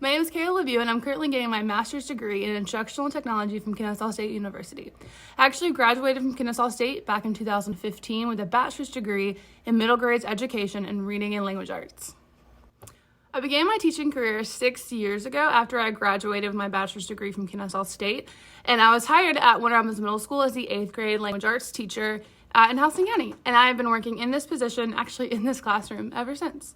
My name is Kayla LeVieux, and I'm currently getting my master's degree in instructional technology from Kennesaw State University. I actually graduated from Kennesaw State back in 2015 with a bachelor's degree in middle grades education and reading and language arts. I began my teaching career 6 years ago after I graduated with my bachelor's degree from Kennesaw State, and I was hired at Winter Adams Middle School as the 8th grade language arts teacher in Houston County, and I have been working in this position, actually in this classroom, ever since.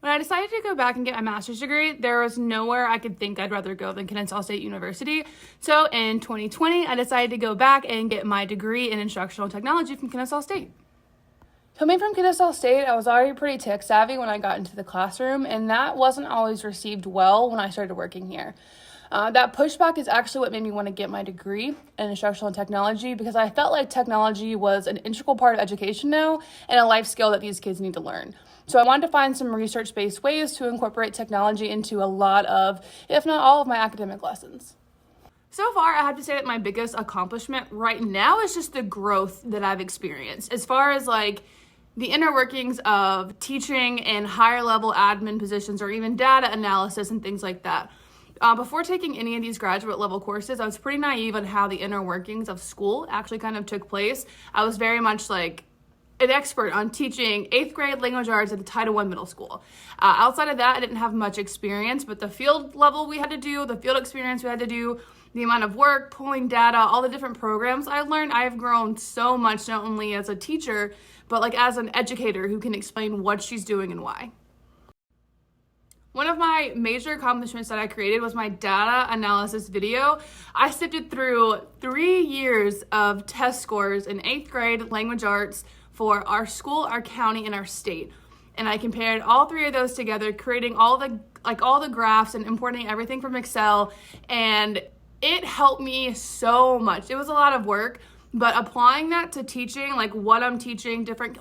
When I decided to go back and get my master's degree, there was nowhere I could think I'd rather go than Kennesaw State University. So in 2020, I decided to go back and get my degree in instructional technology from Kennesaw State. Coming from Kennesaw State, I was already pretty tech savvy when I got into the classroom, and that wasn't always received well when I started working here. That pushback is actually what made me want to get my degree in instructional technology, because I felt like technology was an integral part of education now and a life skill that these kids need to learn. So I wanted to find some research-based ways to incorporate technology into a lot of, if not all of my academic lessons. So far, I have to say that my biggest accomplishment right now is just the growth that I've experienced. As far as the inner workings of teaching in higher level admin positions or even data analysis and things like that. Before taking any of these graduate level courses, I was pretty naive on how the inner workings of school actually kind of took place. I was very much an expert on teaching 8th grade language arts at the Title I middle school. Outside of that, I didn't have much experience, but the field level we had to do, the field experience we had to do, the amount of work, pulling data, all the different programs I learned, I have grown so much, not only as a teacher, but as an educator who can explain what she's doing and why. One of my major accomplishments that I created was my data analysis video. I sifted through 3 years of test scores in 8th grade language arts for our school, our county, and our state. And I compared all 3 of those together, creating all the graphs and importing everything from Excel. And it helped me so much. It was a lot of work, but applying that to teaching, what I'm teaching, different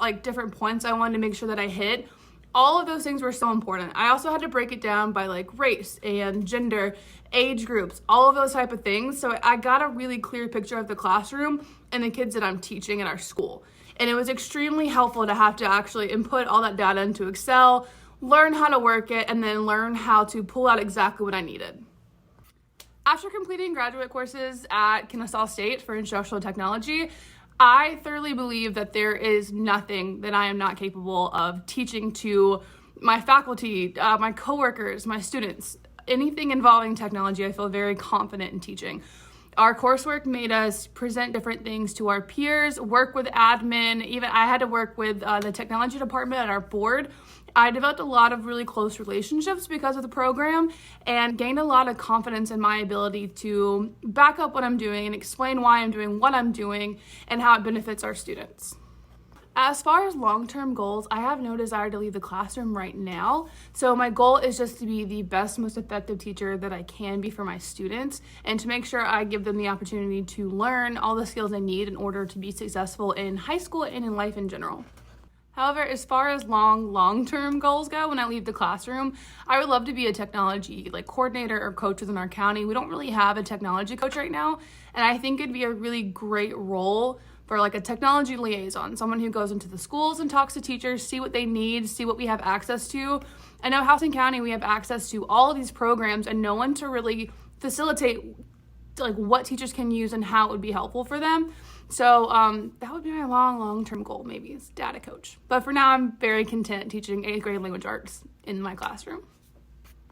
points I wanted to make sure that I hit, all of those things were so important. I also had to break it down by race and gender, age groups, all of those type of things. So I got a really clear picture of the classroom and the kids that I'm teaching in our school. And it was extremely helpful to have to actually input all that data into Excel, learn how to work it, and then learn how to pull out exactly what I needed. After completing graduate courses at Kennesaw State for instructional technology, I thoroughly believe that there is nothing that I am not capable of teaching to my faculty, my coworkers, my students. Anything involving technology, I feel very confident in teaching. Our coursework made us present different things to our peers, work with admin. Even I had to work with the technology department at our board. I developed a lot of really close relationships because of the program and gained a lot of confidence in my ability to back up what I'm doing and explain why I'm doing what I'm doing and how it benefits our students. As far as long-term goals, I have no desire to leave the classroom right now. So my goal is just to be the best, most effective teacher that I can be for my students and to make sure I give them the opportunity to learn all the skills they need in order to be successful in high school and in life in general. However, as far as long-term goals go, when I leave the classroom, I would love to be a technology coordinator or coach within our county. We don't really have a technology coach right now, and I think it'd be a really great role for a technology liaison, someone who goes into the schools and talks to teachers, see what they need, see what we have access to. I know Houston County, we have access to all of these programs and no one to really facilitate what teachers can use and how it would be helpful for them. So that would be my long-term goal, maybe, is data coach. But for now, I'm very content teaching 8th grade language arts in my classroom.